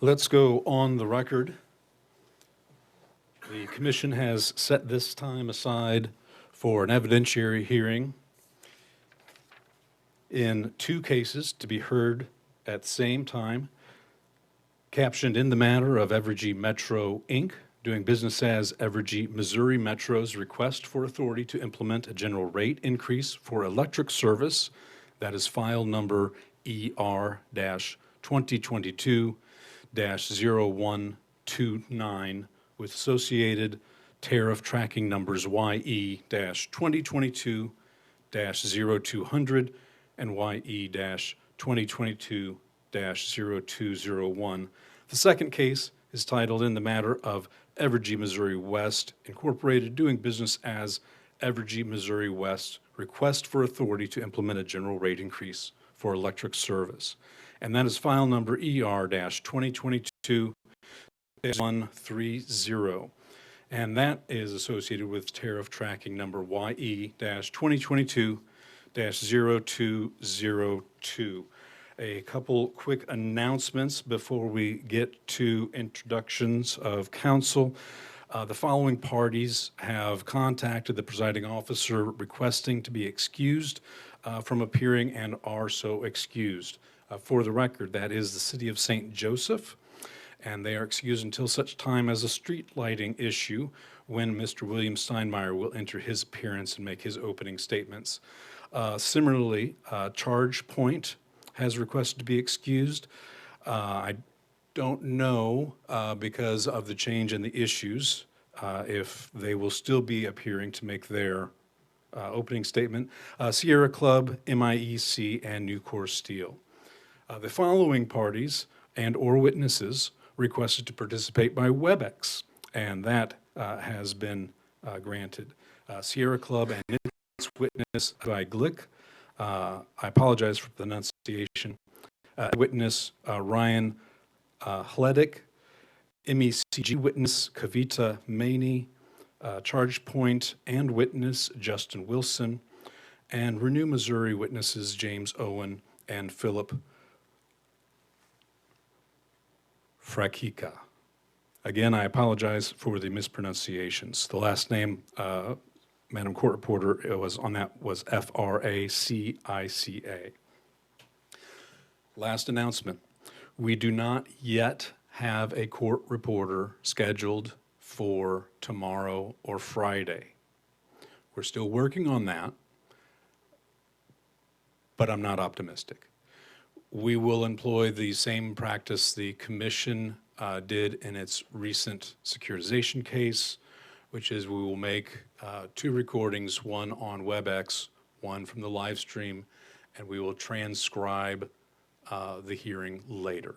Let's go on the record. The commission has set this time aside for an evidentiary hearing in two cases to be heard at the same time, captioned in the matter of Evergy Metro, Inc., doing business as Evergy Missouri Metro's request for authority to implement a general rate increase for electric service. That is file number ER-2022-0129 with associated tariff tracking numbers YE-2022-0200 and YE-2022-0201. The second case is titled in the matter of Evergy Missouri West Incorporated, doing business as Evergy Missouri West, request for authority to implement a general rate increase for electric service. And that is file number ER-2022-0130. And that is associated with tariff tracking number YE-2022-0202. A couple quick announcements before we get to introductions of counsel. The following parties have contacted the presiding officer requesting to be excused from appearing and are so excused. For the record, that is the City of St. Joseph, and they are excused until such time as a street lighting issue when Mr. William Steinmeier will enter his appearance and make his opening statements. Similarly, Charge Point has requested to be excused. I don't know, because of the change in the issues, if they will still be appearing to make their opening statement. Sierra Club, MIEC, and Nucor Steel. The following parties and or witnesses requested to participate by WebEx, and that has been granted. Sierra Club and its witness by Glick. I apologize for the pronunciation. Witness Ryan Hledick, MECG witness Kavita Maney, Charge Point and witness Justin Wilson, and Renew Missouri witnesses James Owen and Philip Frakika. Again, I apologize for the mispronunciations. The last name, Madam Court Reporter, was Fracicca. Last announcement. We do not yet have a court reporter scheduled for tomorrow or Friday. We're still working on that, but I'm not optimistic. We will employ the same practice the commission did in its recent securitization case, which is we will make two recordings, one on WebEx, one from the live stream, and we will transcribe the hearing later.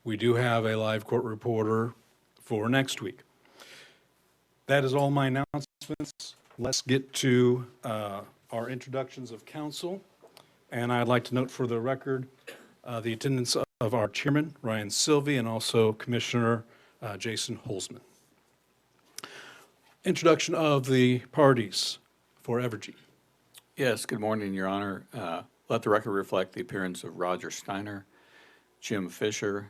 We do have a live court reporter for next week. That is all my announcements. Let's get to our introductions of counsel. And I'd like to note for the record the attendance of our chairman, Ryan Silvey, and also Commissioner Jason Holzman. Introduction of the parties for Evergy. Yes, good morning, Your Honor. Let the record reflect the appearance of Roger Steiner, Jim Fisher,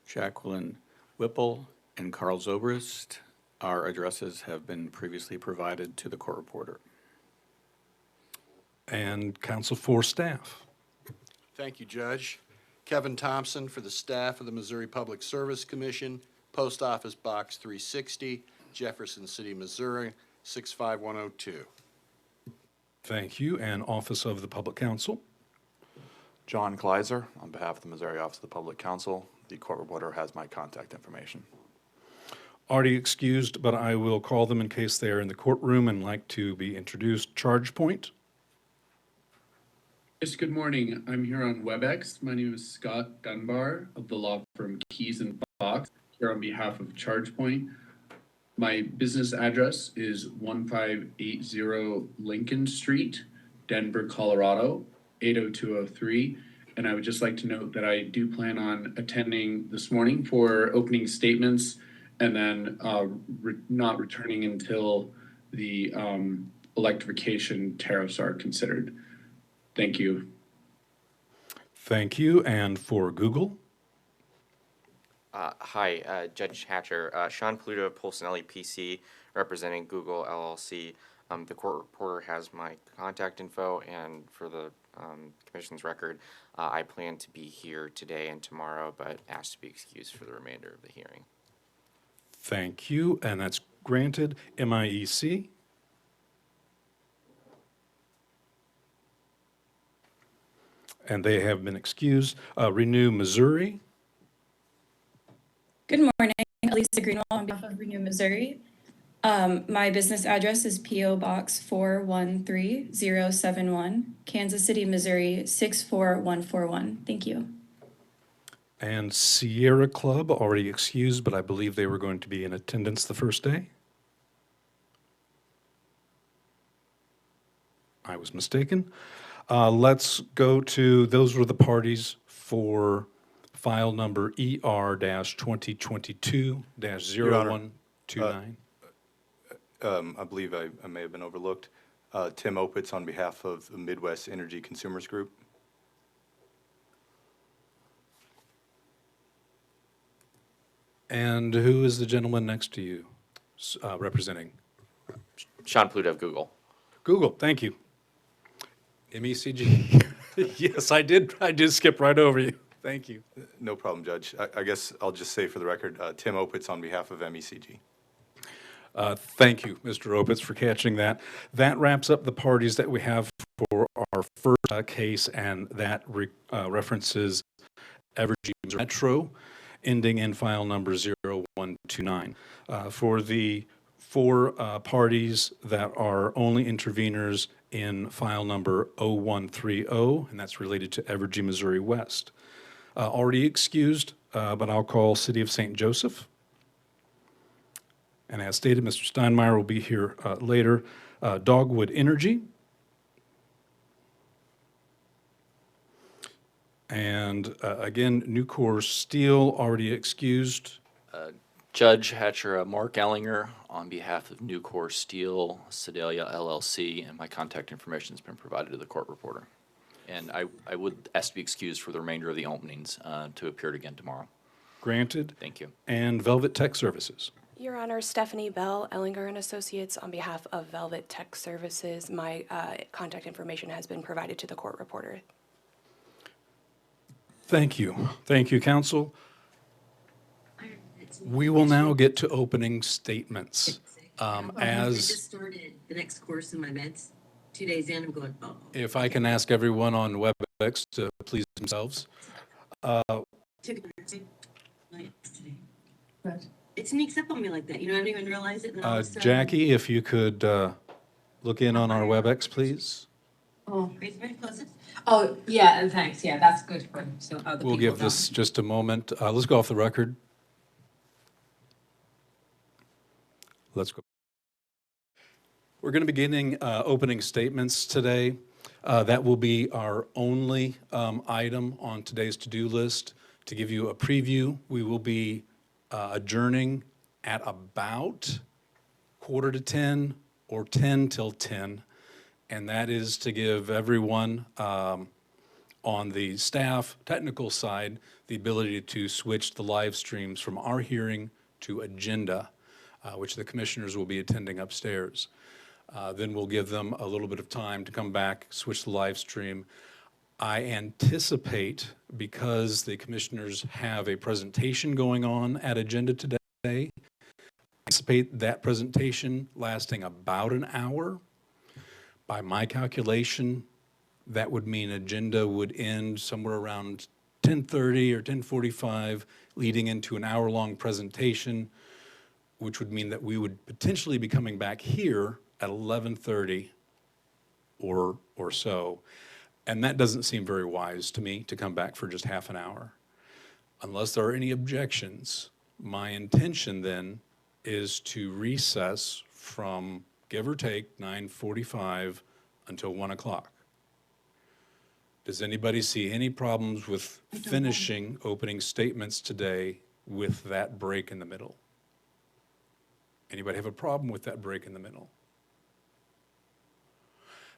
Jacqueline Whipple, and Carl Zobrist. Our addresses have been previously provided to the court reporter. And counsel for staff. Thank you, Judge. Kevin Thompson for the staff of the Missouri Public Service Commission, Post Office Box 360, Jefferson City, Missouri, 65102. Thank you. And Office of the Public Counsel. John Kleiser, on behalf of the Missouri Office of the Public Counsel. The court reporter has my contact information. Already excused, but I will call them in case they are in the courtroom and like to be introduced. Charge Point. Yes, good morning. I'm here on WebEx. My name is Scott Dunbar of the law firm Keys and Fox, here on behalf of ChargePoint. My business address is 1580 Lincoln Street, Denver, Colorado, 80203. And I would just like to note that I do plan on attending this morning for opening statements and then not returning until the electrification tariffs are considered. Thank you. Thank you. And for Google? Hi, Judge Hatcher. Sean Pluto of Polsinelli PC, representing Google LLC. The court reporter has my contact info, and for the commission's record, I plan to be here today and tomorrow, but asked to be excused for the remainder of the hearing. Thank you, and that's granted. MIEC? And they have been excused. Renew Missouri? Good morning, Elisa Greenwald on behalf of Renew Missouri. My business address is P.O. Box 413071, Kansas City, Missouri 64141. Thank you. And Sierra Club, already excused, but I believe they were going to be in attendance the first day. I was mistaken. Let's go to, those were the parties for file number ER-2022-0129. I believe I may have been overlooked. Tim Opitz on behalf of the Midwest Energy Consumers Group. And who is the gentleman next to you representing? Sean Pluto of Google. Google, thank you. MECG. Yes, I did skip right over you. Thank you. No problem, Judge. I guess I'll just say for the record, Tim Opitz on behalf of MECG. Thank you, Mr. Opitz, for catching that. That wraps up the parties that we have for our first case, and that references Evergy Metro, ending in file number 0129. For the four parties that are only interveners in file number 0130, and that's related to Evergy, Missouri West. Already excused, but I'll call City of St. Joseph. And as stated, Mr. Steinmeier will be here later. Dogwood Energy. And again, Nucor Steel, already excused. Judge Hatcher, Mark Ellinger on behalf of Nucor Steel, Sedalia LLC, and my contact information has been provided to the court reporter. And I would ask to be excused for the remainder of the openings to appear again tomorrow. Granted. Thank you. And Velvet Tech Services. Your Honor, Stephanie Bell, Ellinger and Associates, on behalf of Velvet Tech Services. My contact information has been provided to the court reporter. Thank you. Thank you, counsel. We will now get to opening statements. I just started the next course in my meds. 2 days in, I'm going, oh. If I can ask everyone on WebEx to please themselves. Took it yesterday. It sneaks up on me like that. You know, I don't even realize it. And all of a sudden, Jackie, if you could look in on our WebEx, please. oh, raise very close. Oh, yeah, and thanks. Yeah, that's good for so other We'll people give this just a moment. Let's go off the record. Let's go. We're going to be beginning opening statements today. That will be our only item on today's to-do list. To give you a preview, we will be adjourning at about 9:45 or 10 till 10. And that is to give everyone on the staff, technical side, the ability to switch the live streams from our hearing to agenda, which the commissioners will be attending upstairs. Then we'll give them a little bit of time to come back, switch the live stream. I anticipate, because the commissioners have a presentation going on at agenda today, I anticipate that presentation lasting about an hour. By my calculation, that would mean agenda would end somewhere around 10:30 or 10:45, leading into an hour-long presentation, which would mean that we would potentially be coming back here at 11:30 or so. And that doesn't seem very wise to me, to come back for just half an hour. Unless there are any objections, my intention then is to recess from, give or take, 9:45 until 1 o'clock. Does anybody see any problems with finishing opening statements today with that break in the middle? Anybody have a problem with that break in the middle?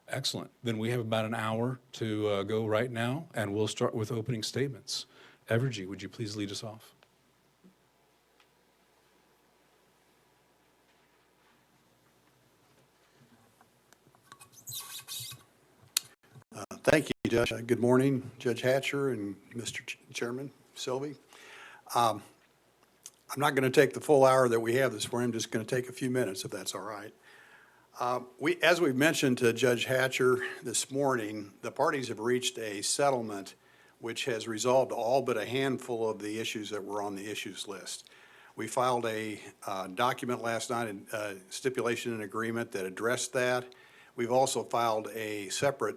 Excellent. Then we have about an hour to go right now, and we'll start with opening statements. Evergy, would you please lead us off? Thank you, Judge. Good morning, Judge Hatcher and Mr. Chairman Sylvie. I'm not going to take the full hour that we have this morning. I'm just going to take a few minutes, if that's all right. As we've mentioned to Judge Hatcher this morning, the parties have reached a settlement which has resolved all but a handful of the issues that were on the issues list. We filed a document last night, a stipulation and agreement that addressed that. We've also filed a separate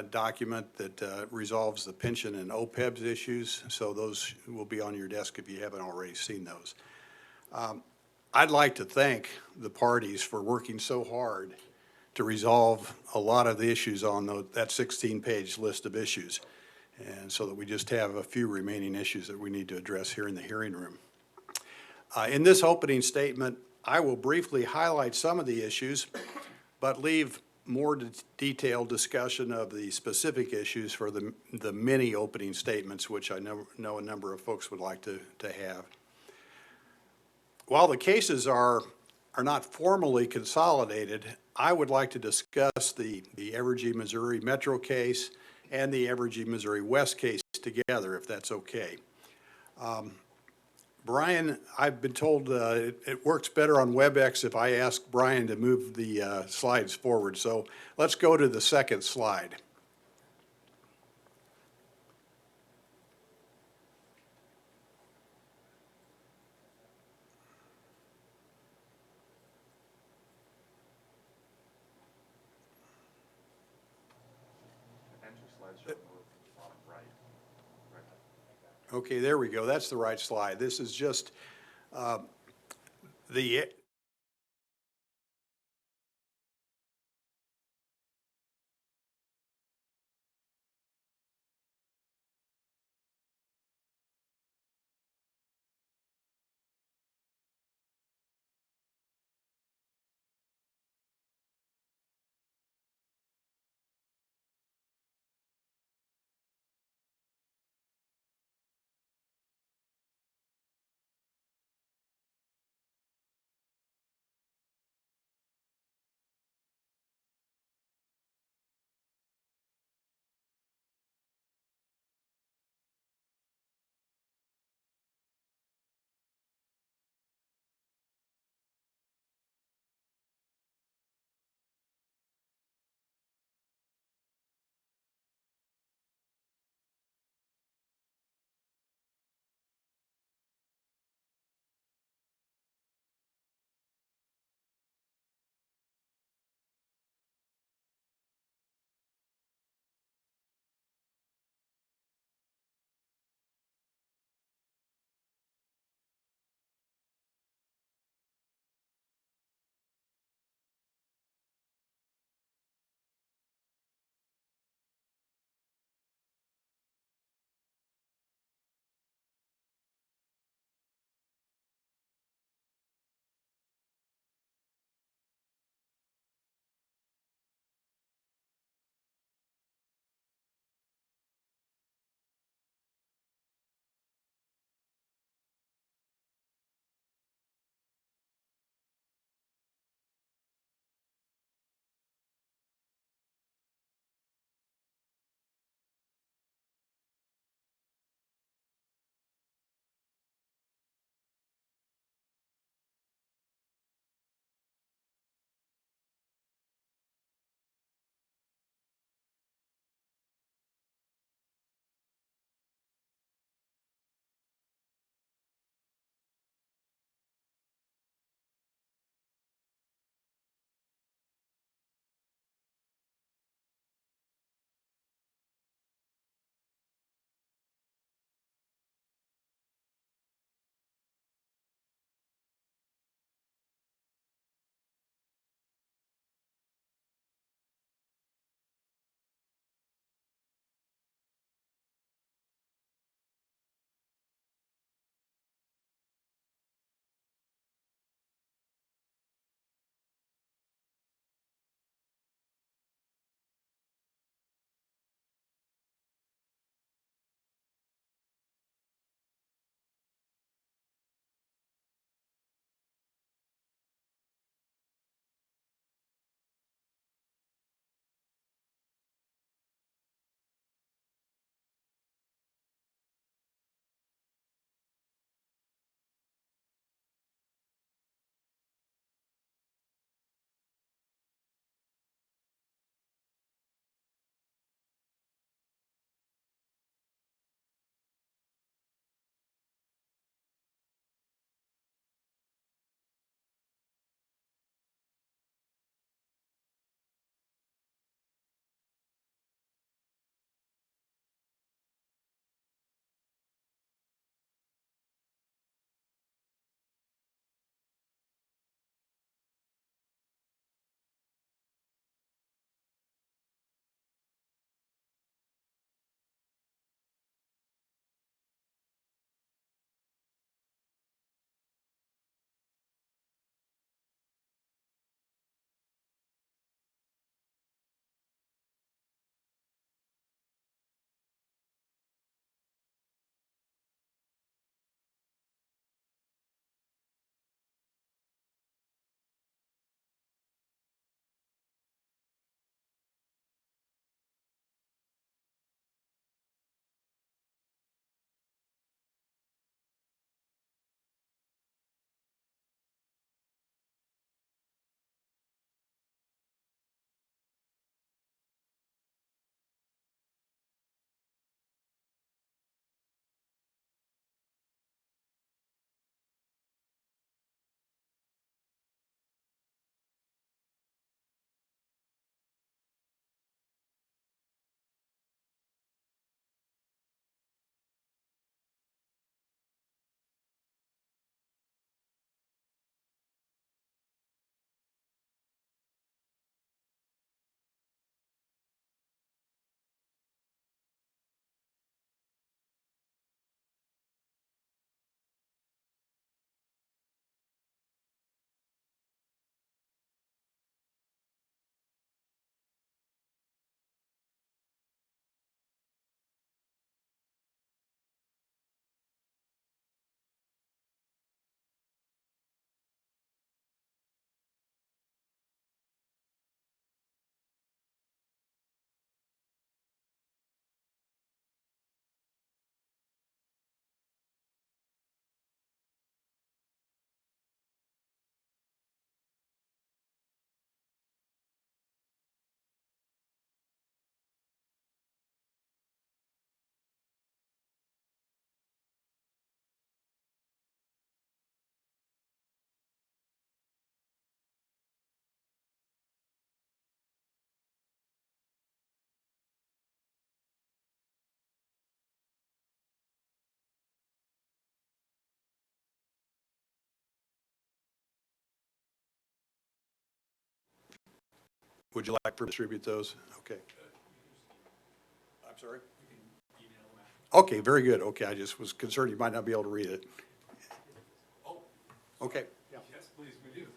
document that resolves the pension and OPEB's issues, so those will be on your desk if you haven't already seen those. I'd like to thank the parties for working so hard to resolve a lot of the issues on that 16-page list of issues, and so that we just have a few remaining issues that we need to address here in the hearing room. In this opening statement, I will briefly highlight some of the issues, but leave more detailed discussion of the specific issues for the many opening statements, which I know a number of folks would like to have. While the cases are not formally consolidated, I would like to discuss the Evergy, Missouri Metro case and the Evergy, Missouri West case together, if that's okay. Brian, I've been told it works better on WebEx if I ask Brian to move the slides forward. So let's go to the second slide. Okay, there we go. That's the right slide. This is just the Would you like to distribute those? Okay. I'm sorry? Okay, very good. Okay, I just was concerned you might not be able to read it. Okay. Yeah. Yes, please, we do.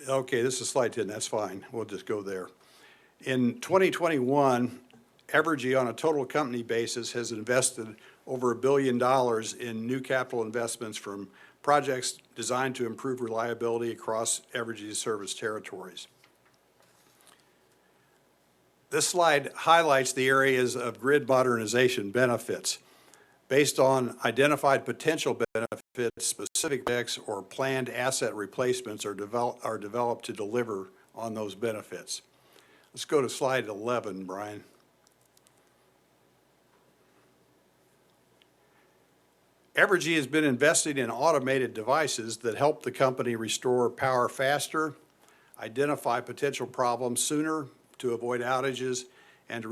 Okay, this is slide 10, that's fine. We'll just go there. In 2021, Evergy, on a total company basis, has invested over $1 billion in new capital investments from projects designed to improve reliability across Evergy's service territories. This slide highlights the areas of grid modernization benefits. Based on identified potential benefits, specific projects or planned asset replacements are developed to deliver on those benefits. Let's go to slide 11, Brian. Evergy has been investing in automated devices that help the company restore power faster, identify potential problems sooner to avoid outages, and to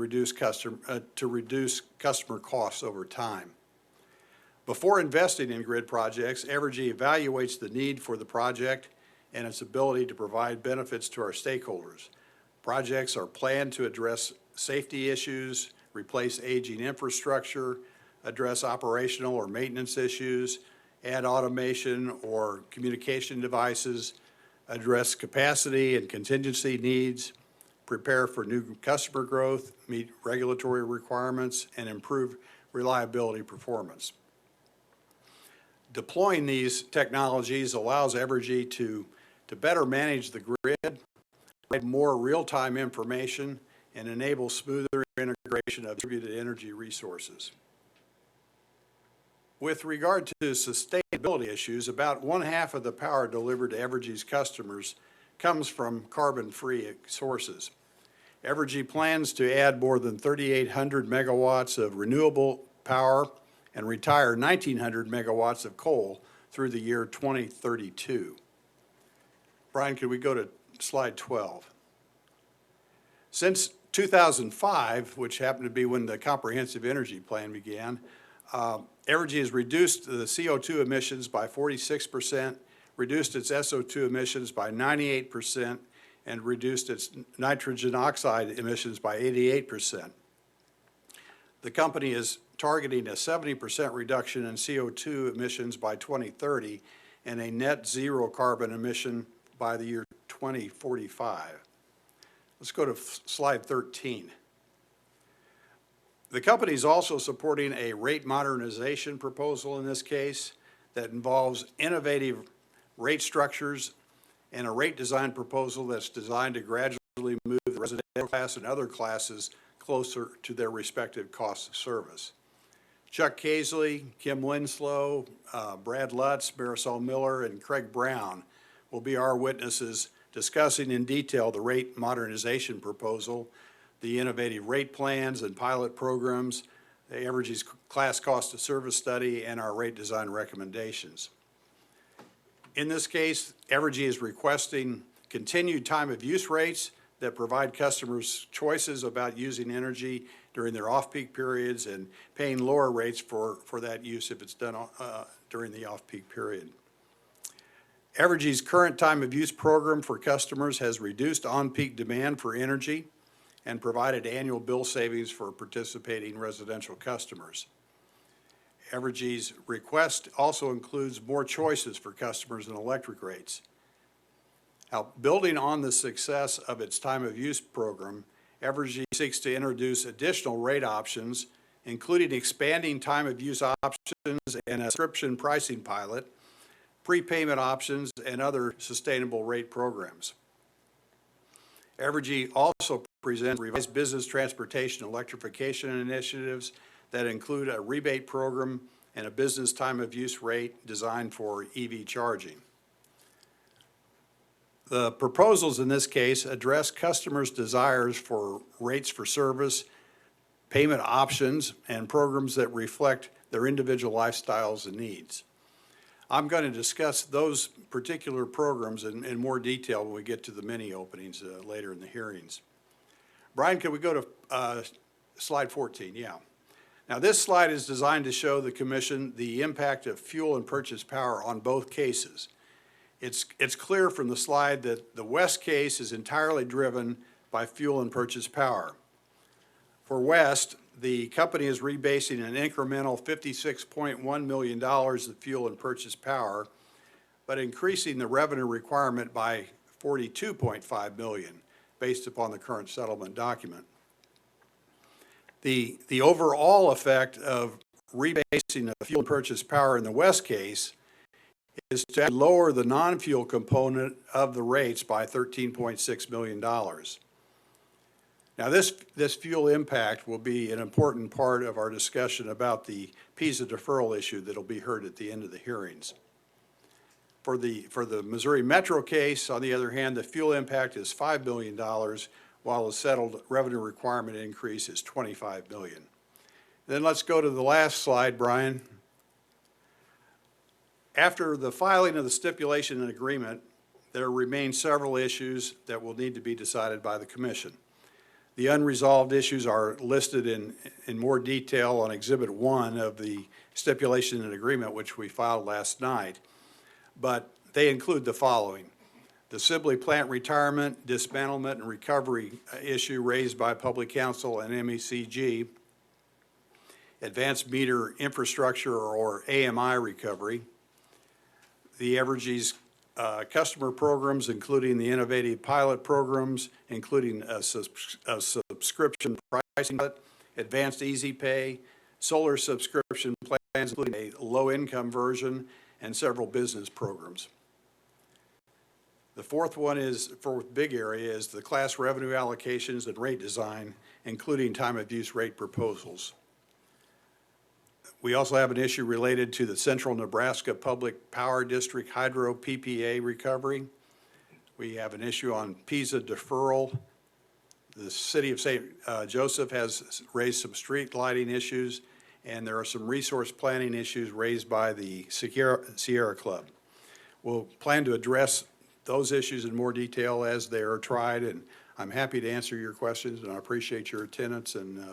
reduce customer costs over time. Before investing in grid projects, Evergy evaluates the need for the project and its ability to provide benefits to our stakeholders. Projects are planned to address safety issues, replace aging infrastructure, address operational or maintenance issues, add automation or communication devices, address capacity and contingency needs, prepare for new customer growth, meet regulatory requirements, and improve reliability performance. Deploying these technologies allows Evergy to better manage the grid, provide more real-time information, and enable smoother integration of distributed energy resources. With regard to sustainability issues, about 1/2 of the power delivered to Evergy's customers comes from carbon-free sources. Evergy plans to add more than 3,800 megawatts of renewable power and retire 1,900 megawatts of coal through the year 2032. Brian, could we go to slide 12? Since 2005, which happened to be when the Comprehensive Energy Plan began, Evergy has reduced the CO2 emissions by 46%, reduced its SO2 emissions by 98%, and reduced its nitrogen oxide emissions by 88%. The company is targeting a 70% reduction in CO2 emissions by 2030 and a net zero carbon emission by the year 2045. Let's go to slide 13. The company is also supporting a rate modernization proposal in this case that involves innovative rate structures and a rate design proposal that's designed to gradually move the residential class and other classes closer to their respective costs of service. Chuck Casely, Kim Winslow, Brad Lutz, Marisol Miller, and Craig Brown will be our witnesses discussing in detail the rate modernization proposal, the innovative rate plans and pilot programs, the Evergy's class cost of service study, and our rate design recommendations. In this case, Evergy is requesting continued time of use rates that provide customers choices about using energy during their off-peak periods and paying lower rates for that use if it's done during the off-peak period. Evergy's current time of use program for customers has reduced on-peak demand for energy and provided annual bill savings for participating residential customers. Evergy's request also includes more choices for customers in electric rates. Now, building on the success of its time of use program, Evergy seeks to introduce additional rate options, including expanding time of use options and a subscription pricing pilot, prepayment options, and other sustainable rate programs. Evergy also presents revised business transportation electrification initiatives that include a rebate program and a business time of use rate designed for EV charging. The proposals in this case address customers' desires for rates for service, payment options, and programs that reflect their individual lifestyles and needs. I'm going to discuss those particular programs in more detail when we get to the mini openings later in the hearings. Brian, can we go to slide 14? Yeah. Now, this slide is designed to show the Commission the impact of fuel and purchase power on both cases. It's clear from the slide that the West case is entirely driven by fuel and purchase power. For West, the company is rebasing an incremental $56.1 million of fuel and purchase power, but increasing the revenue requirement by $42.5 million based upon the current settlement document. The overall effect of rebasing the fuel and purchase power in the West case is to lower the non-fuel component of the rates by $13.6 million. Now, this fuel impact will be an important part of our discussion about the PISA deferral issue that will be heard at the end of the hearings. For the Missouri Metro case, on the other hand, the fuel impact is $5 million, while the settled revenue requirement increase is $25 million. Then let's go to the last slide, Brian. After the filing of the stipulation and agreement, there remain several issues that will need to be decided by the Commission. The unresolved issues are listed in more detail on Exhibit 1 of the stipulation and agreement, which we filed last night, but they include the following: the Sibley plant retirement, dismantlement, and recovery issue raised by Public Counsel and MECG, advanced meter infrastructure or AMI recovery, the Evergy's customer programs, including the innovative pilot programs, including a subscription pricing, advanced easy pay, solar subscription plans, including a low-income version, and several business programs. The fourth big area is the class revenue allocations and rate design, including time of use rate proposals. We also have an issue related to the Central Nebraska Public Power District Hydro PPA recovery. We have an issue on PISA deferral. The City of St. Joseph has raised some street lighting issues, and there are some resource planning issues raised by the Sierra Club. We'll plan to address those issues in more detail as they are tried, and I'm happy to answer your questions, and I appreciate your attendance and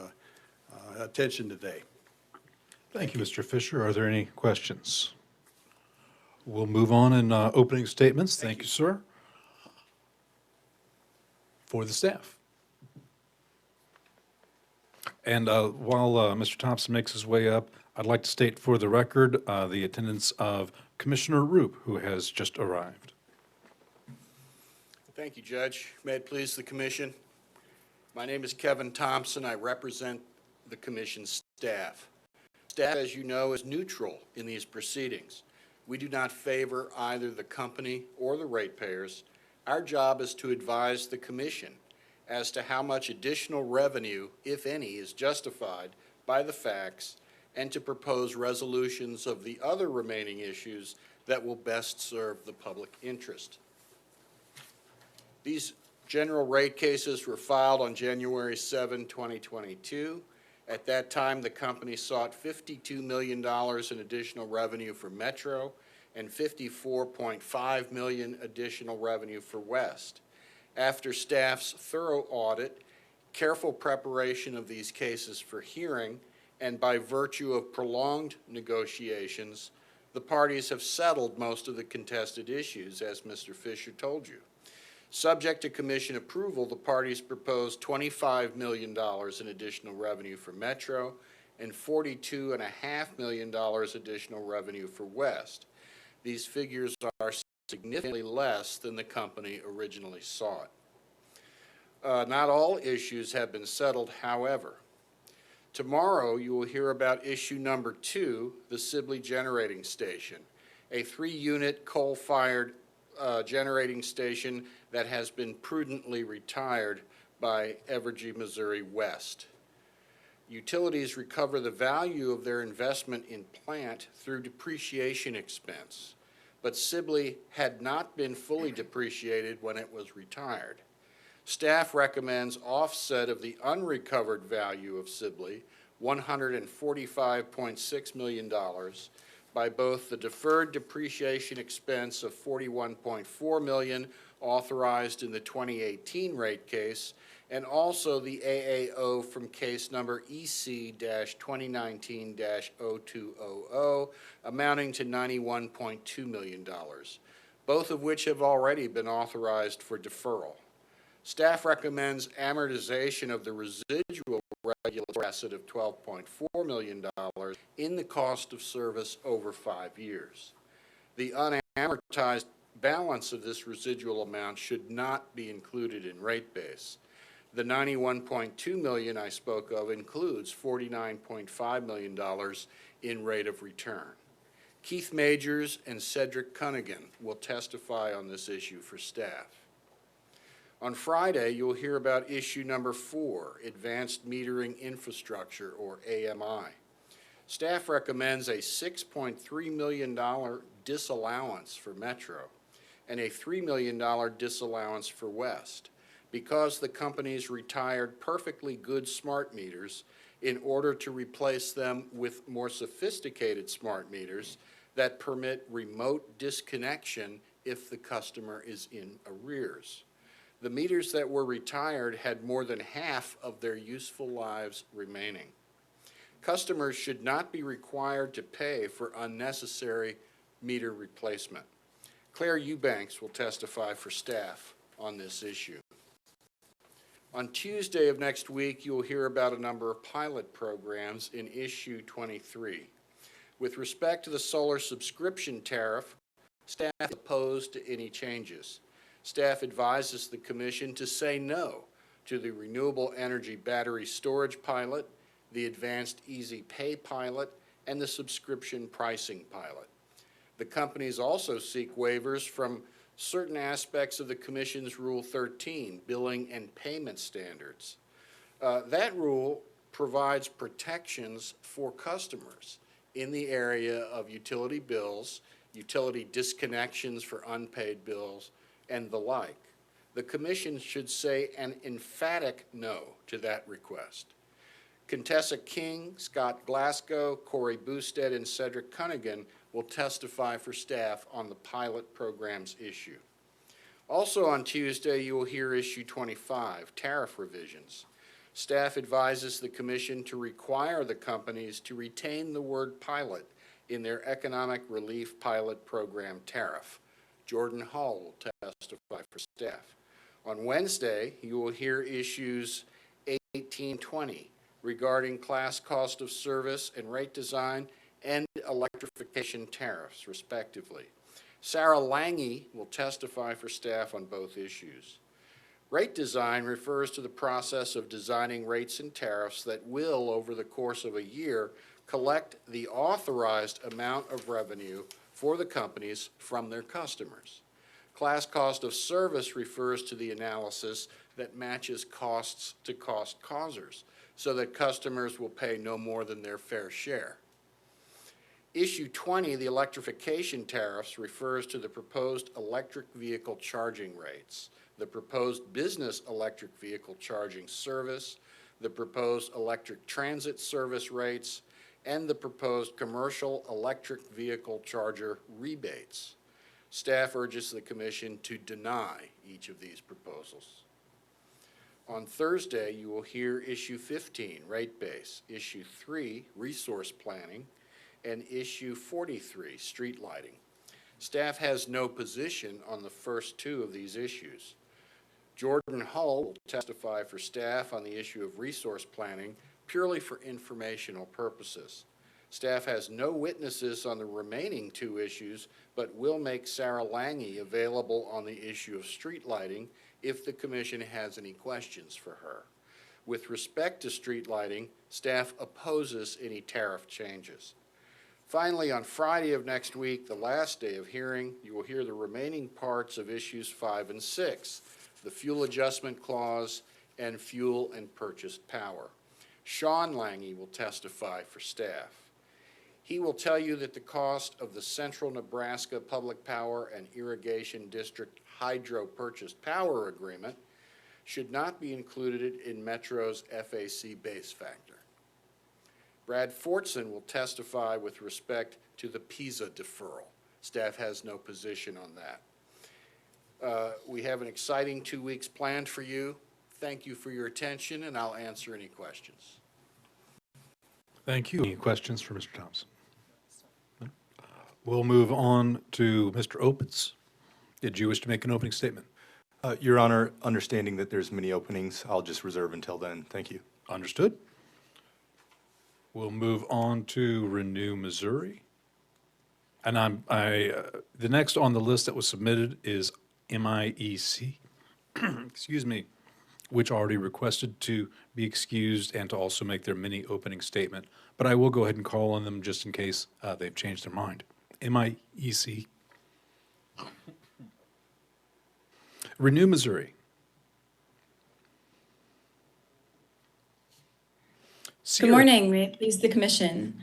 attention today. Thank you, Mr. Fisher. Are there any questions? We'll move on in opening statements. Thank you, sir. For the staff. And while Mr. Thompson makes his way up, I'd like to state for the record the attendance of Commissioner Roop, who has just arrived. Thank you, Judge. May it please the Commission. My name is Kevin Thompson. I represent the Commission's staff. Staff, as you know, is neutral in these proceedings. We do not favor either the company or the ratepayers. Our job is to advise the Commission as to how much additional revenue, if any, is justified by the facts, and to propose resolutions of the other remaining issues that will best serve the public interest. These general rate cases were filed on January 7, 2022. At that time, the company sought $52 million in additional revenue for Metro and $54.5 million additional revenue for West. After staff's thorough audit, careful preparation of these cases for hearing, and by virtue of prolonged negotiations, the parties have settled most of the contested issues, as Mr. Fisher told you. Subject to Commission approval, the parties proposed $25 million in additional revenue for Metro and $42.5 million additional revenue for West. These figures are significantly less than the company originally sought. Not all issues have been settled, however. Tomorrow, you will hear about issue number 2, the Sibley Generating Station, a 3-unit coal-fired generating station that has been prudently retired by Evergy Missouri West. Utilities recover the value of their investment in plant through depreciation expense. but Sibley had not been fully depreciated when it was retired. Staff recommends offset of the unrecovered value of Sibley, $145.6 million, by both the deferred depreciation expense of $41.4 million authorized in the 2018 rate case, and also the AAO from case number EC-2019-0200, amounting to $91.2 million, both of which have already been authorized for deferral. Staff recommends amortization of the residual regulatory asset of $12.4 million in the cost of service over 5 years. The unamortized balance of this residual amount should not be included in rate base. The $91.2 million I spoke of includes $49.5 million in rate of return. Keith Majors and Cedric Cunningham will testify on this issue for staff. On Friday, you'll hear about issue number 4, Advanced Metering Infrastructure, or AMI. Staff recommends a $6.3 million disallowance for Metro and a $3 million disallowance for West because the companies retired perfectly good smart meters in order to replace them with more sophisticated smart meters that permit remote disconnection if the customer is in arrears. The meters that were retired had more than half of their useful lives remaining. Customers should not be required to pay for unnecessary meter replacement. Claire Eubanks will testify for staff on this issue. On Tuesday of next week, you'll hear about a number of pilot programs in issue 23. With respect to the solar subscription tariff, staff is opposed to any changes. Staff advises the Commission to say no to the renewable energy battery storage pilot, the advanced easy pay pilot, and the subscription pricing pilot. The companies also seek waivers from certain aspects of the Commission's Rule 13, billing and payment standards. That rule provides protections for customers in the area of utility bills, utility disconnections for unpaid bills, and the like. The Commission should say an emphatic no to that request. Contessa King, Scott Glasgow, Corey Boosted, and Cedric Cunningham will testify for staff on the pilot programs issue. Also on Tuesday, you will hear issue 25, tariff revisions. Staff advises the Commission to require the companies to retain the word pilot in their economic relief pilot program tariff. Jordan Hall will testify for staff. On Wednesday, you will hear issues 1820 regarding class cost of service and rate design and electrification tariffs, respectively. Sarah Lange will testify for staff on both issues. Rate design refers to the process of designing rates and tariffs that will, over the course of a year, collect the authorized amount of revenue for the companies from their customers. Class cost of service refers to the analysis that matches costs to cost causers so that customers will pay no more than their fair share. Issue 20, the electrification tariffs, refers to the proposed electric vehicle charging rates, the proposed business electric vehicle charging service, the proposed electric transit service rates, and the proposed commercial electric vehicle charger rebates. Staff urges the Commission to deny each of these proposals. On Thursday, you will hear issue 15, rate base, issue 3, resource planning, and issue 43, street lighting. Staff has no position on the first two of these issues. Jordan Hull will testify for staff on the issue of resource planning purely for informational purposes. Staff has no witnesses on the remaining two issues, but will make Sarah Lange available on the issue of street lighting if the Commission has any questions for her. With respect to street lighting, staff opposes any tariff changes. Finally, on Friday of next week, the last day of hearing, you will hear the remaining parts of issues 5 and 6, the fuel adjustment clause and fuel and purchased power. Sean Lange will testify for staff. He will tell you that the cost of the Central Nebraska Public Power and Irrigation District Hydro Purchased Power Agreement should not be included in Metro's FAC base factor. Brad Fortson will testify with respect to the PISA deferral. Staff has no position on that. We have an exciting 2 weeks planned for you. Thank you for your attention, and I'll answer any questions. Thank you. Any questions for Mr. Thompson? We'll move on to Mr. Opitz. Did you wish to make an opening statement? Your Honor, understanding that there's many openings, I'll just reserve until then. Thank you. Understood. We'll move on to Renew Missouri. And the next on the list that was submitted is MIEC, excuse me, which already requested to be excused and to also make their mini opening statement. But I will go ahead and call on them just in case they've changed their mind. MIEC. Renew Missouri. Good morning, may it please the Commission.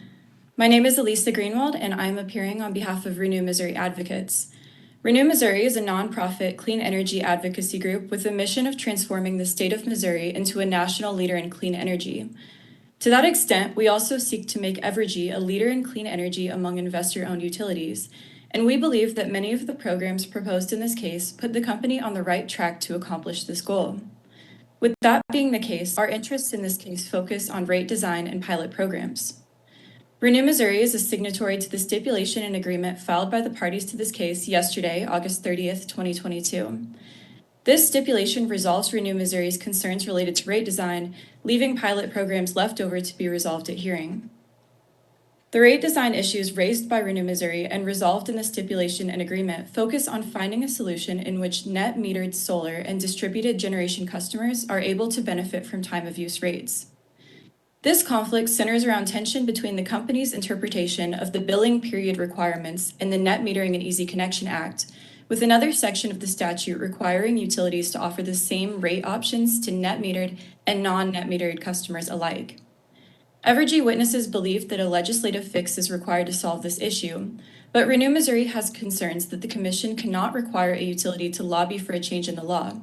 My name is Elisa Greenwald, and I'm appearing on behalf of Renew Missouri Advocates. Renew Missouri is a nonprofit clean energy advocacy group with a mission of transforming the state of Missouri into a national leader in clean energy. To that extent, we also seek to make Evergy a leader in clean energy among investor-owned utilities, and we believe that many of the programs proposed in this case put the company on the right track to accomplish this goal. With that being the case, our interests in this case focus on rate design and pilot programs. Renew Missouri is a signatory to the stipulation and agreement filed by the parties to this case yesterday, August 30th, 2022. This stipulation resolves Renew Missouri's concerns related to rate design, leaving pilot programs left over to be resolved at hearing. The rate design issues raised by Renew Missouri and resolved in the stipulation and agreement focus on finding a solution in which net metered solar and distributed generation customers are able to benefit from time of use rates. This conflict centers around tension between the company's interpretation of the billing period requirements in the Net Metering and Easy Connection Act, with another section of the statute requiring utilities to offer the same rate options to net metered and non-net metered customers alike. Evergy witnesses believe that a legislative fix is required to solve this issue, but Renew Missouri has concerns that the Commission cannot require a utility to lobby for a change in the law.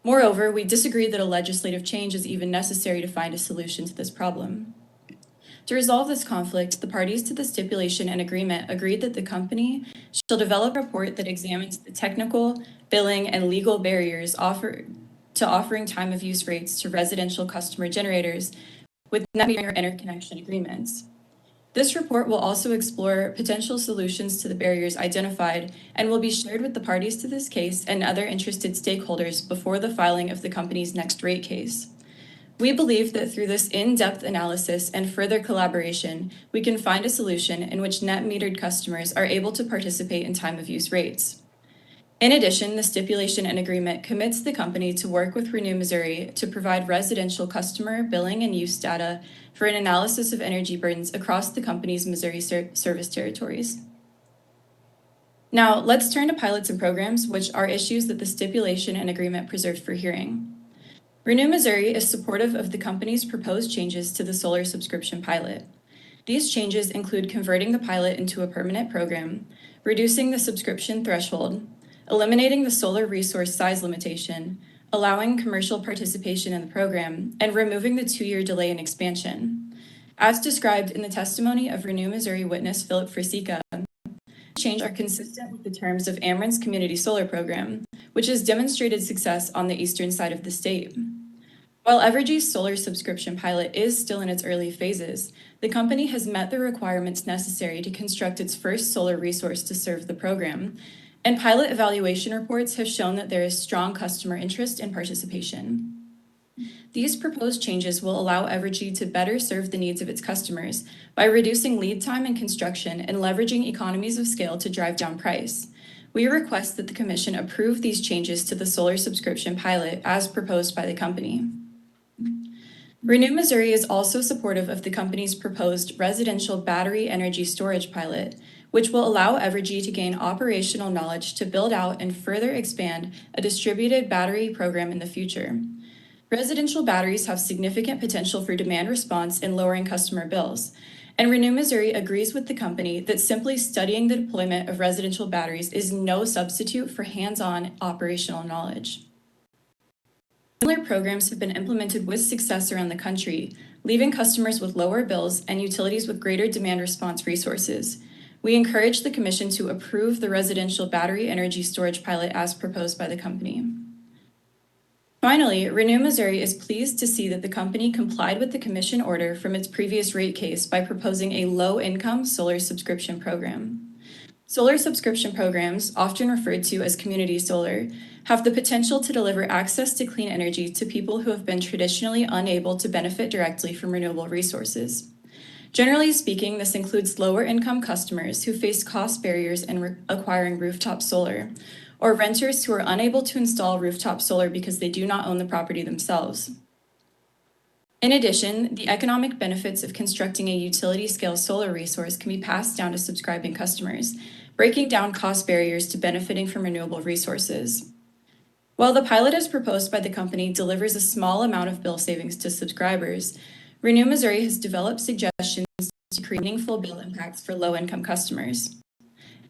Moreover, we disagree that a legislative change is even necessary to find a solution to this problem. To resolve this conflict, the parties to the stipulation and agreement agreed that the company shall develop a report that examines the technical, billing, and legal barriers to offering time of use rates to residential customer generators with net metering or interconnection agreements. This report will also explore potential solutions to the barriers identified and will be shared with the parties to this case and other interested stakeholders before the filing of the company's next rate case. We believe that through this in-depth analysis and further collaboration, we can find a solution in which net metered customers are able to participate in time of use rates. In addition, the stipulation and agreement commits the company to work with Renew Missouri to provide residential customer billing and use data for an analysis of energy burdens across the company's Missouri service territories. Now, let's turn to pilots and programs, which are issues that the stipulation and agreement preserved for hearing. Renew Missouri is supportive of the company's proposed changes to the solar subscription pilot. These changes include converting the pilot into a permanent program, reducing the subscription threshold, eliminating the solar resource size limitation, allowing commercial participation in the program, and removing the 2-year delay in expansion. As described in the testimony of Renew Missouri witness Philip Frasica, changes are consistent with the terms of Ameren's community solar program, which has demonstrated success on the eastern side of the state. While Evergy's solar subscription pilot is still in its early phases, the company has met the requirements necessary to construct its first solar resource to serve the program, and pilot evaluation reports have shown that there is strong customer interest and participation. These proposed changes will allow Evergy to better serve the needs of its customers by reducing lead time in construction and leveraging economies of scale to drive down price. We request that the Commission approve these changes to the solar subscription pilot as proposed by the company. Renew Missouri is also supportive of the company's proposed residential battery energy storage pilot, which will allow Evergy to gain operational knowledge to build out and further expand a distributed battery program in the future. Residential batteries have significant potential for demand response and lowering customer bills, And Renew Missouri agrees with the company that simply studying the deployment of residential batteries is no substitute for hands-on operational knowledge. Similar programs have been implemented with success around the country, leaving customers with lower bills and utilities with greater demand response resources. We encourage the Commission to approve the residential battery energy storage pilot as proposed by the company. Finally, Renew Missouri is pleased to see that the company complied with the Commission order from its previous rate case by proposing a low-income solar subscription program. Solar subscription programs, often referred to as community solar, have the potential to deliver access to clean energy to people who have been traditionally unable to benefit directly from renewable resources. Generally speaking, this includes lower-income customers who face cost barriers in acquiring rooftop solar, or renters who are unable to install rooftop solar because they do not own the property themselves. In addition, the economic benefits of constructing a utility-scale solar resource can be passed down to subscribing customers, breaking down cost barriers to benefiting from renewable resources. While the pilot as proposed by the company delivers a small amount of bill savings to subscribers, Renew Missouri has developed suggestions to create meaningful bill impacts for low-income customers.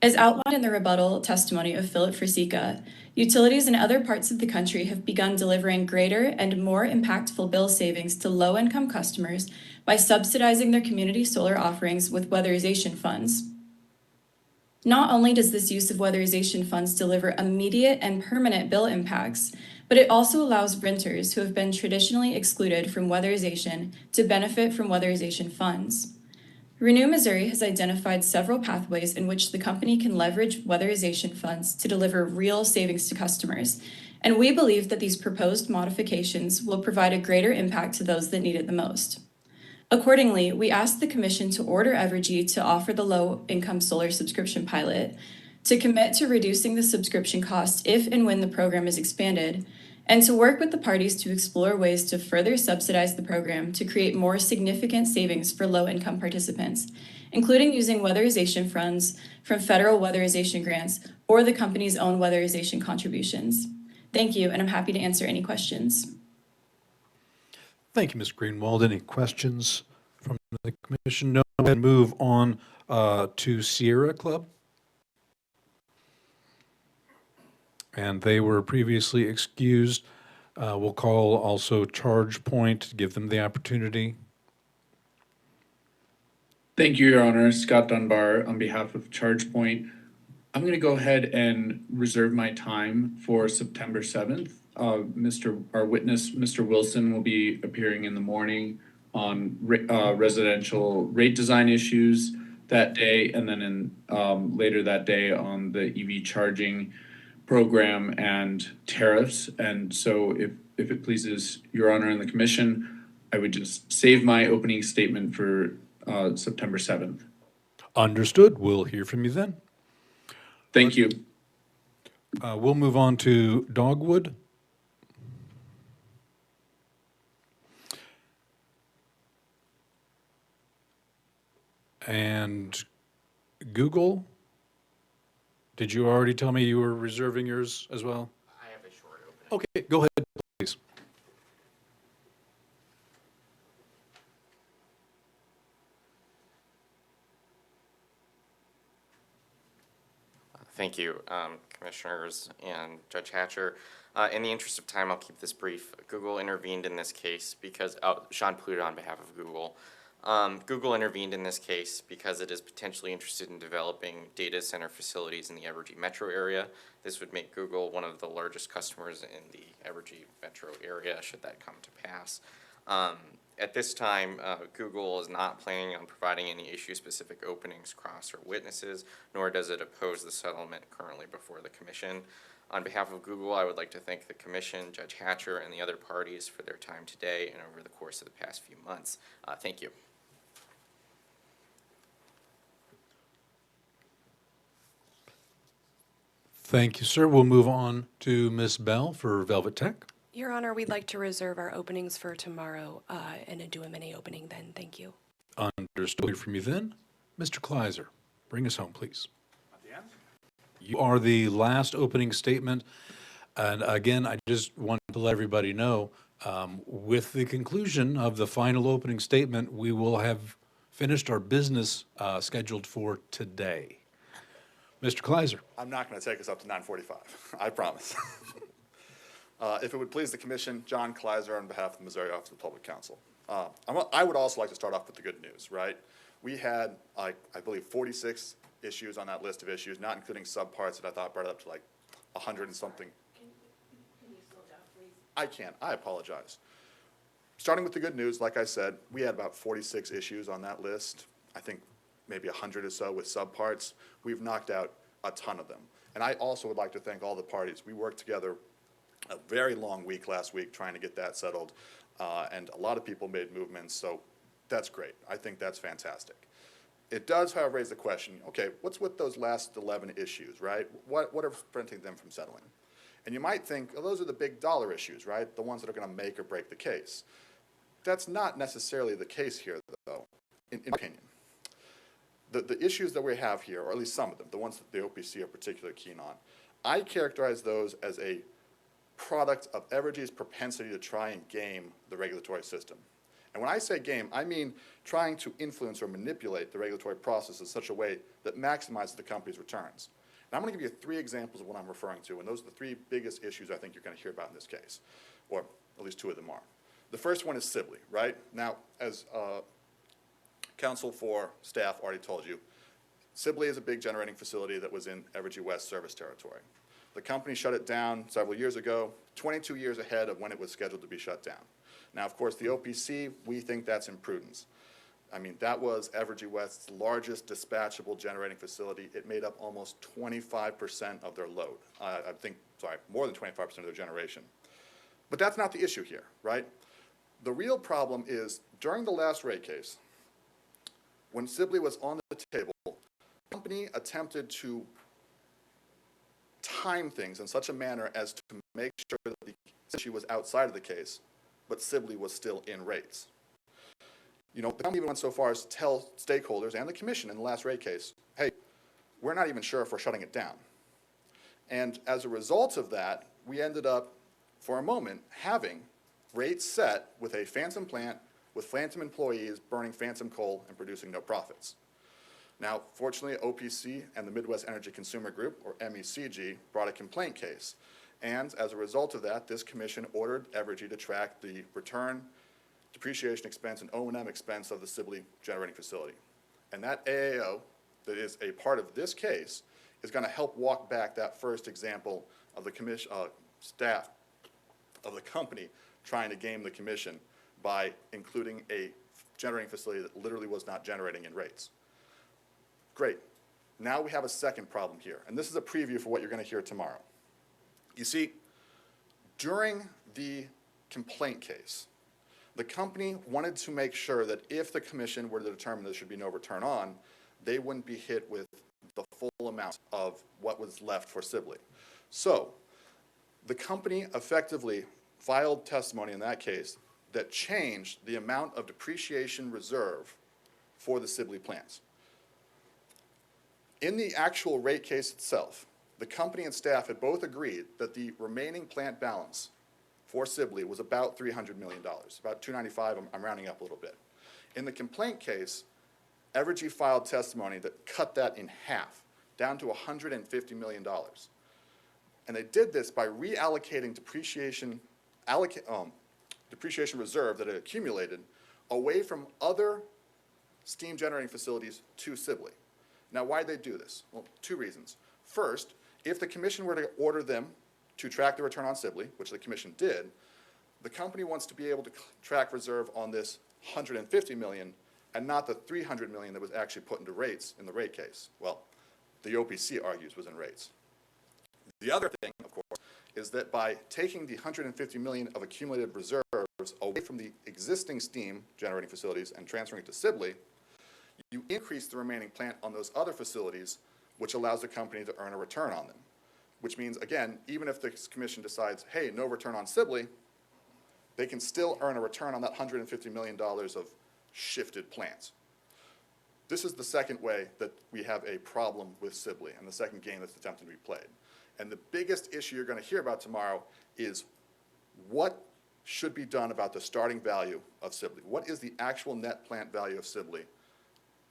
As outlined in the rebuttal testimony of Philip Frasica, utilities in other parts of the country have begun delivering greater and more impactful bill savings to low-income customers by subsidizing their community solar offerings with weatherization funds. Not only does this use of weatherization funds deliver immediate and permanent bill impacts, but it also allows renters who have been traditionally excluded from weatherization to benefit from weatherization funds. Renew Missouri has identified several pathways in which the company can leverage weatherization funds to deliver real savings to customers, and we believe that these proposed modifications will provide a greater impact to those that need it the most. Accordingly, we ask the Commission to order Evergy to offer the low-income solar subscription pilot, to commit to reducing the subscription cost if and when the program is expanded, and to work with the parties to explore ways to further subsidize the program to create more significant savings for low-income participants, including using weatherization funds from federal weatherization grants or the company's own weatherization contributions. Thank you, and I'm happy to answer any questions. Thank you, Ms. Greenwald. Any questions from the commission? No, and move on to Sierra Club. And they were previously excused. We'll call also Charge Point to give them the opportunity. Thank you, Your Honor. Scott Dunbar on behalf of ChargePoint. I'm going to go ahead and reserve my time for September 7th. Our witness, Mr. Wilson, will be appearing in the morning on residential rate design issues that day, and then in later that day on the EV charging program and tariffs. And so if it pleases Your Honor and the Commission, I would just save my opening statement for September 7th. Understood. We'll hear from you then. Thank you. We'll move on to Dogwood. And Google. Did you already tell me you were reserving yours as well? I have a short opening. Okay, go ahead, please. Thank you, Commissioners and Judge Hatcher. In the interest of time, I'll keep this brief. Google intervened in this case because, Sean Pluto on behalf of Google. Google intervened in this case because it is potentially interested in developing data center facilities in the Evergy metro area. This would make Google one of the largest customers in the Evergy metro area, should that come to pass. At this time, Google is not planning on providing any issue-specific openings, cross, or witnesses, nor does it oppose the settlement currently before the Commission. On behalf of Google, I would like to thank the Commission, Judge Hatcher, and the other parties for their time today and over the course of the past few months. Thank you. Thank you, sir. We'll move on to Ms. Bell for Velvet Tech. Your Honor, we'd like to reserve our openings for tomorrow and do a mini opening then. Thank you. Understood from you then. Mr. Kleiser, bring us home, please. You are the last opening statement. And again, I just want to let everybody know, with the conclusion of the final opening statement, we will have finished our business scheduled for today. Mr. Kleiser. I'm not going to take us up to 9:45, I promise. If it would please the commission, John Kleiser on behalf of the Missouri Office of Public Counsel. I would also like to start off with the good news, right? We had, I believe, 46 issues on that list of issues, not including subparts that I thought brought it up to like 100 and something. Can you slow down, please? I can't. I apologize. Starting with the good news, like I said, we had about 46 issues on that list. I think maybe 100 or so with subparts. We've knocked out a ton of them. And I also would like to thank all the parties. We worked together a very long week last week trying to get that settled, and a lot of people made movements, so that's great. I think that's fantastic. It does, however, raise the question, okay, what's with those last 11 issues, right? What are preventing them from settling? And you might think, oh, those are the big dollar issues, right? The ones that are going to make or break the case. That's not necessarily the case here, though, in my opinion. The issues that we have here, or at least some of them, the ones that the OPC are particularly keen on, I characterize those as a product of Evergy's propensity to try and game the regulatory system. And when I say game, I mean trying to influence or manipulate the regulatory process in such a way that maximizes the company's returns. And I'm going to give you 3 examples of what I'm referring to, and those are the 3 biggest issues I think you're going to hear about in this case, or at least 2 of them are. The first one is Sibley, right? Now, as counsel for staff already told you, Sibley is a big generating facility that was in Evergy West service territory. The company shut it down several years ago, 22 years ahead of when it was scheduled to be shut down. Now, of course, the OPC, we think that's imprudence. I mean, that was Evergy West's largest dispatchable generating facility. It made up almost 25% of their load. More than 25% of their generation. But that's not the issue here, right? The real problem is, during the last rate case, when Sibley was on the table, the company attempted to time things in such a manner as to make sure that the issue was outside of the case, but Sibley was still in rates. You know, the company even went so far as to tell stakeholders and the commission in the last rate case, hey, we're not even sure if we're shutting it down. And as a result of that, we ended up, for a moment, having rates set with a phantom plant with phantom employees burning phantom coal and producing no profits. Now, fortunately, OPC and the Midwest Energy Consumer Group, or MECG, brought a complaint case. And as a result of that, this commission ordered Evergy to track the return, depreciation expense, and O&M expense of the Sibley generating facility. And that AAO, that is a part of this case, is going to help walk back that first example of the commission, staff of the company trying to game the commission by including a generating facility that literally was not generating in rates. Great. Now we have a second problem here, and this is a preview for what you're going to hear tomorrow. You see, during the complaint case, the company wanted to make sure that if the commission were to determine there should be no return on, they wouldn't be hit with the full amount of what was left for Sibley. So the company effectively filed testimony in that case that changed the amount of depreciation reserve for the Sibley plants. In the actual rate case itself, the company and staff had both agreed that the remaining plant balance for Sibley was about $300 million, about $295. I'm rounding up a little bit. In the complaint case, Evergy filed testimony that cut that in half, down to $150 million. And they did this by reallocating depreciation reserve that had accumulated away from other steam generating facilities to Sibley. Now, why did they do this? Well, 2 reasons. First, if the commission were to order them to track the return on Sibley, which the commission did, the company wants to be able to track reserve on this $150 million and not the $300 million that was actually put into rates in the rate case. Well, the OPC argues was in rates. The other thing, of course, is that by taking the $150 million of accumulated reserves away from the existing steam generating facilities and transferring it to Sibley, you increase the remaining plant on those other facilities, which allows the company to earn a return on them. Which means, again, even if the commission decides, hey, no return on Sibley, they can still earn a return on that $150 million of shifted plants. This is the second way that we have a problem with Sibley and the second game that's attempted to be played. And the biggest issue you're going to hear about tomorrow is what should be done about the starting value of Sibley. What is the actual net plant value of Sibley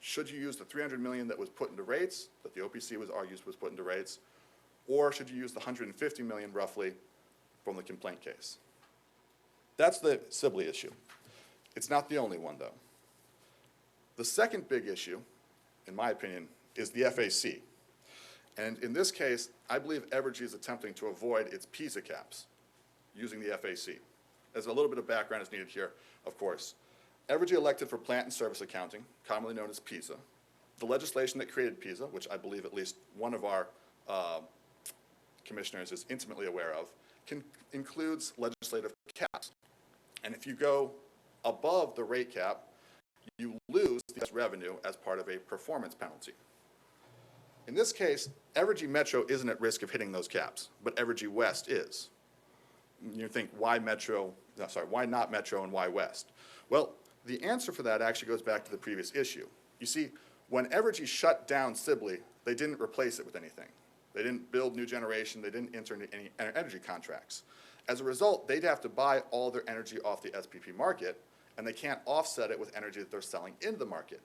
Should you use the $300 million that was put into rates, that the OPC was argued was put into rates, or should you use the $150 million roughly from the complaint case? That's the Sibley issue. It's not the only one, though. The second big issue, in my opinion, is the FAC. And in this case, I believe Evergy is attempting to avoid its PISA caps using the FAC. There's a little bit of background is needed here, of course. Evergy elected for plant and service accounting, commonly known as PISA. The legislation that created PISA, which I believe at least one of our commissioners is intimately aware of, includes legislative caps. And if you go above the rate cap, you lose the revenue as part of a performance penalty. In this case, Evergy Metro isn't at risk of hitting those caps, but Evergy West is. You think, why not Metro and why West? Well, the answer for that actually goes back to the previous issue. You see, when Evergy shut down Sibley, they didn't replace it with anything. They didn't build new generation. They didn't enter into any energy contracts. As a result, they'd have to buy all their energy off the SPP market, and they can't offset it with energy that they're selling into the market.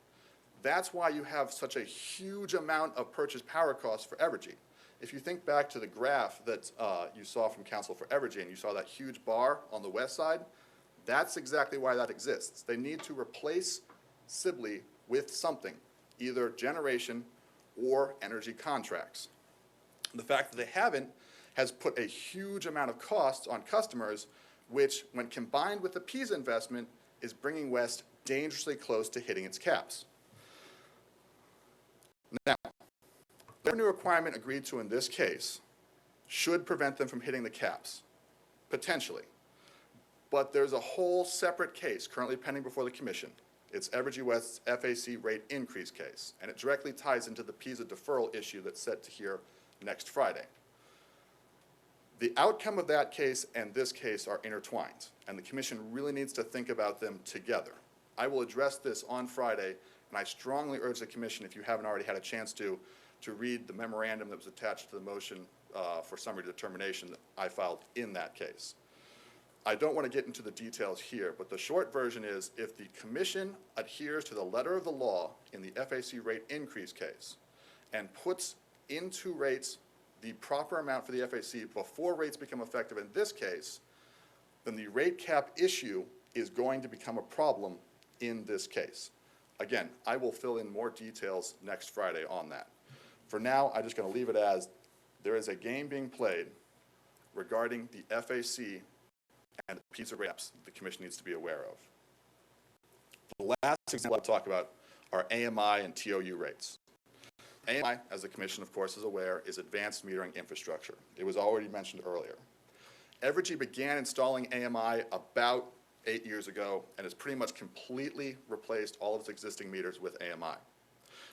That's why you have such a huge amount of purchase power costs for Evergy. If you think back to the graph that you saw from Council for Evergy, and you saw that huge bar on the west side, that's exactly why that exists. They need to replace Sibley with something, either generation or energy contracts. The fact that they haven't has put a huge amount of costs on customers, which, when combined with the PISA investment, is bringing West dangerously close to hitting its caps. Now, the revenue requirement agreed to in this case should prevent them from hitting the caps, potentially. But there's a whole separate case currently pending before the Commission. It's Evergy West's FAC rate increase case, and it directly ties into the PISA deferral issue that's set to hear next Friday. The outcome of that case and this case are intertwined, and the Commission really needs to think about them together. I will address this on Friday, and I strongly urge the Commission, if you haven't already had a chance to read the memorandum that was attached to the motion for summary determination that I filed in that case. I don't want to get into the details here, but the short version is, if the Commission adheres to the letter of the law in the FAC rate increase case and puts into rates the proper amount for the FAC before rates become effective in this case, then the rate cap issue is going to become a problem in this case. Again, I will fill in more details next Friday on that. For now, I'm just going to leave it as there is a game being played regarding the FAC and the PISA rates the Commission needs to be aware of. The last example I'll talk about are AMI and TOU rates. AMI, as the Commission, of course, is aware, is advanced metering infrastructure. It was already mentioned earlier. Evergy began installing AMI about 8 years ago and has pretty much completely replaced all of its existing meters with AMI.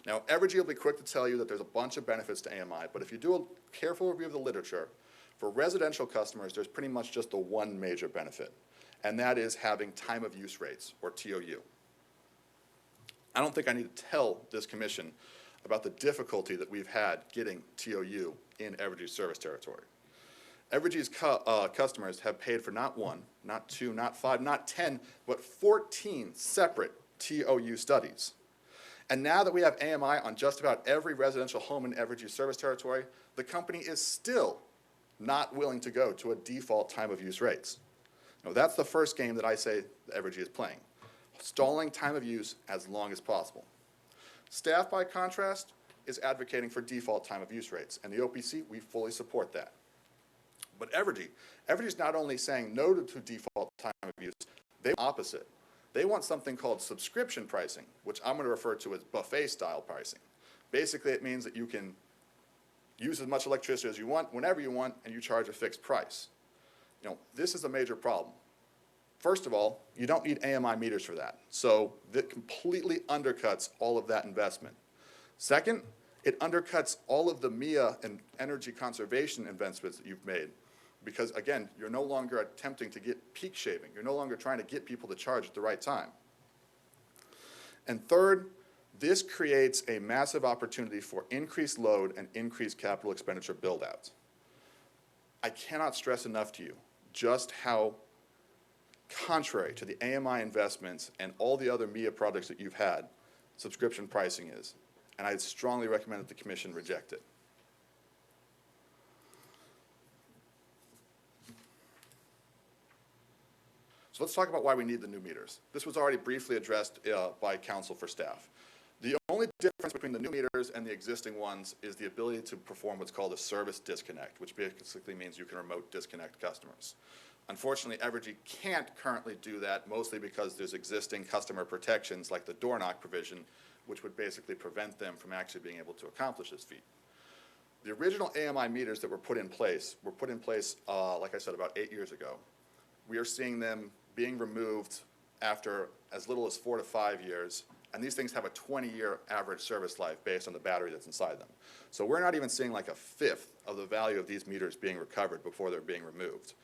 Now, Evergy will be quick to tell you that there's a bunch of benefits to AMI, but if you do a careful review of the literature, for residential customers, there's pretty much just the one major benefit, and that is having time of use rates, or TOU. I don't think I need to tell this Commission about the difficulty that we've had getting TOU in Evergy's service territory. Evergy's customers have paid for not one, not two, not five, not 10, but 14 separate TOU studies. And now that we have AMI on just about every residential home in Evergy's service territory, the company is still not willing to go to a default time of use rates. Now, that's the first game that I say that Evergy is playing, stalling time of use as long as possible. Staff, by contrast, is advocating for default time of use rates, and the OPC, we fully support that. But Evergy is not only saying no to default time of use, they want the opposite. They want something called subscription pricing, which I'm going to refer to as buffet-style pricing. Basically, it means that you can use as much electricity as you want, whenever you want, and you charge a fixed price. You know, this is a major problem. First of all, you don't need AMI meters for that, so that completely undercuts all of that investment. Second, it undercuts all of the MIA and energy conservation investments that you've made, because again, you're no longer attempting to get peak shaving. You're no longer trying to get people to charge at the right time. And third, this creates a massive opportunity for increased load and increased capital expenditure build-out. I cannot stress enough to you just how contrary to the AMI investments and all the other MIA projects that you've had, subscription pricing is, and I strongly recommend that the commission reject it. So let's talk about why we need the new meters. This was already briefly addressed by counsel for staff. The only difference between the new meters and the existing ones is the ability to perform what's called a service disconnect, which basically means you can remote disconnect customers. Unfortunately, Evergy can't currently do that, mostly because there's existing customer protections like the door knock provision, which would basically prevent them from actually being able to accomplish this feat. The original AMI meters that were put in place, like I said, about 8 years ago. We are seeing them being removed after as little as 4 to 5 years, and these things have a 20-year average service life based on the battery that's inside them. So we're not even seeing like a fifth of the value of these meters being recovered before they're being removed.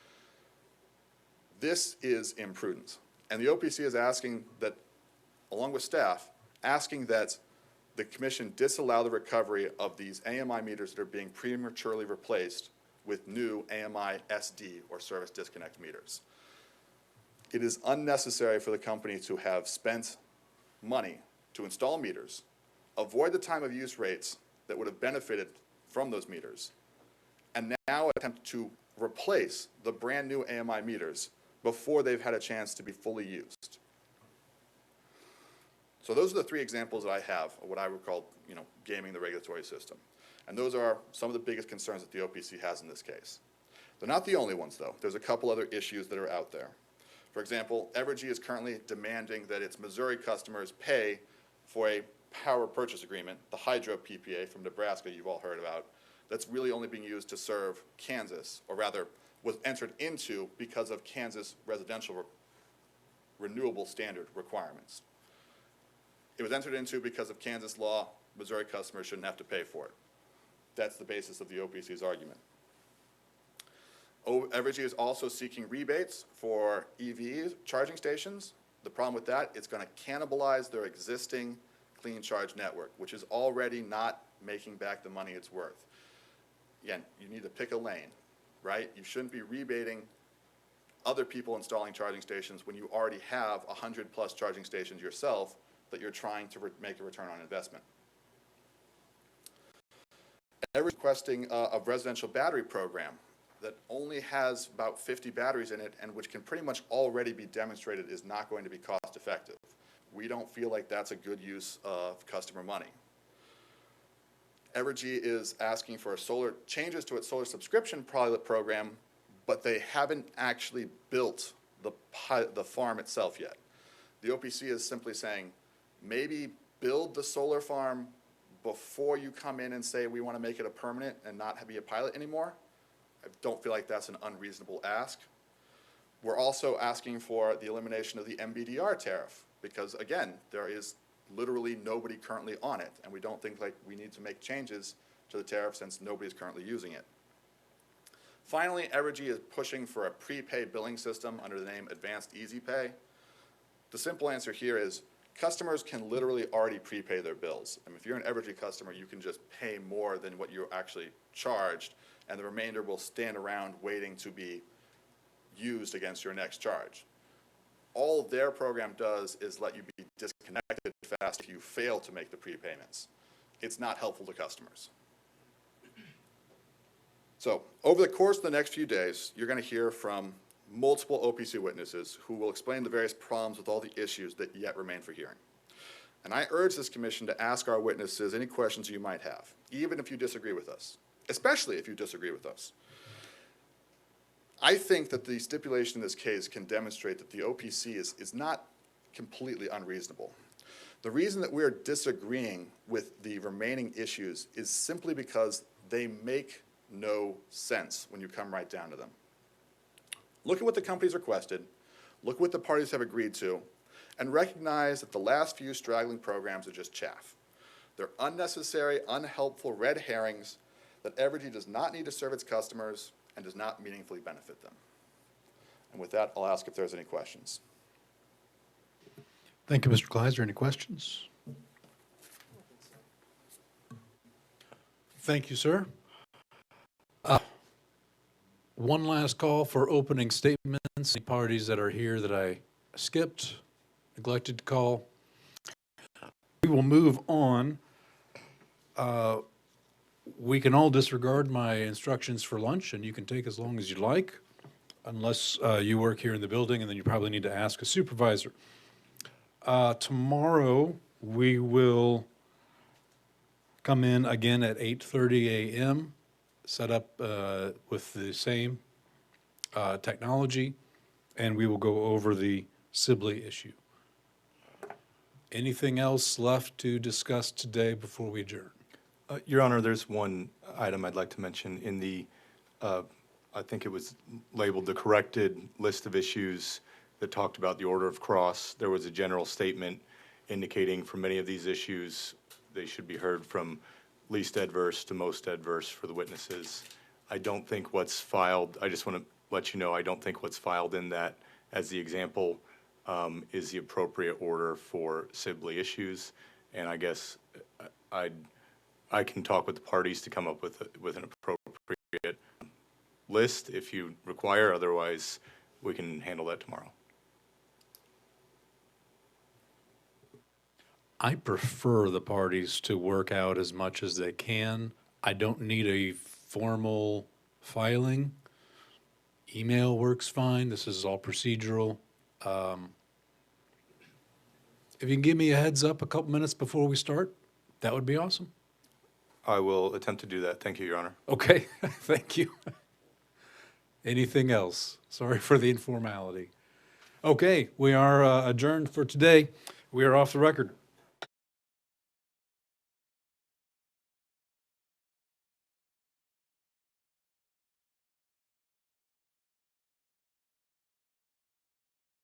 This is imprudent, and the OPC is asking that, along with staff, asking that the commission disallow the recovery of these AMI meters that are being prematurely replaced with new AMI SD, or service disconnect meters. It is unnecessary for the company to have spent money to install meters, avoid the time of use rates that would have benefited from those meters, and now attempt to replace the brand new AMI meters before they've had a chance to be fully used. So those are the 3 examples that I have of what I would call, gaming the regulatory system. And those are some of the biggest concerns that the OPC has in this case. They're not the only ones, though. There's a couple other issues that are out there. For example, Evergy is currently demanding that its Missouri customers pay for a power purchase agreement, the hydro PPA from Nebraska you've all heard about, that's really only being used to serve Kansas, or rather was entered into because of Kansas residential renewable standard requirements. It was entered into because of Kansas law. Missouri customers shouldn't have to pay for it. That's the basis of the OPC's argument. Evergy is also seeking rebates for EV charging stations. The problem with that, it's going to cannibalize their existing clean charge network, which is already not making back the money it's worth. Again, you need to pick a lane, right? You shouldn't be rebating other people installing charging stations when you already have 100+ charging stations yourself that you're trying to make a return on investment. Evergy is requesting a residential battery program that only has about 50 batteries in it, and which can pretty much already be demonstrated is not going to be cost effective. We don't feel like that's a good use of customer money. Evergy is asking for changes to its solar subscription pilot program, but they haven't actually built the farm itself yet. The OPC is simply saying, maybe build the solar farm before you come in and say we want to make it a permanent and not be a pilot anymore. I don't feel like that's an unreasonable ask. We're also asking for the elimination of the MBDR tariff because, again, there is literally nobody currently on it, and we don't think like we need to make changes to the tariff since nobody's currently using it. Finally, Evergy is pushing for a prepay billing system under the name Advanced Easy Pay. The simple answer here is customers can literally already prepay their bills. And if you're an Evergy customer, you can just pay more than what you're actually charged, and the remainder will stand around waiting to be used against your next charge. All their program does is let you be disconnected fast if you fail to make the prepayments. It's not helpful to customers. So over the course of the next few days, you're going to hear from multiple OPC witnesses who will explain the various problems with all the issues that yet remain for hearing. And I urge this commission to ask our witnesses any questions you might have, even if you disagree with us, especially if you disagree with us. I think that the stipulation in this case can demonstrate that the OPC is not completely unreasonable. The reason that we're disagreeing with the remaining issues is simply because they make no sense when you come right down to them. Look at what the companies requested, look what the parties have agreed to, and recognize that the last few straggling programs are just chaff. They're unnecessary, unhelpful red herrings that Evergy does not need to serve its customers and does not meaningfully benefit them. And with that, I'll ask if there's any questions. Thank you, Mr. Kleiser. Any questions? Thank you, sir. One last call for opening statements. Any parties that are here that I skipped, neglected to call. We will move on. We can all disregard my instructions for lunch, and you can take as long as you like, unless you work here in the building, and then you probably need to ask a supervisor. Tomorrow, we will come in again at 8:30 a.m., set up with the same technology, and we will go over the Sibley issue. Anything else left to discuss today before we adjourn? Your Honor, there's one item I'd like to mention in the, I think it was labeled the corrected list of issues that talked about the order of cross. There was a general statement indicating for many of these issues, they should be heard from least adverse to most adverse for the witnesses. I don't think what's filed, I just want to let you know, I don't think what's filed in that as the example is the appropriate order for Sibley issues. And I guess I can talk with the parties to come up with an appropriate list if you require. Otherwise, we can handle that tomorrow. I prefer the parties to work out as much as they can. I don't need a formal filing. Email works fine. This is all procedural. If you can give me a heads up a couple minutes before we start, that would be awesome. I will attempt to do that. Thank you, Your Honor. Okay, thank you. Anything else? Sorry for the informality. Okay, we are adjourned for today. We are off the record.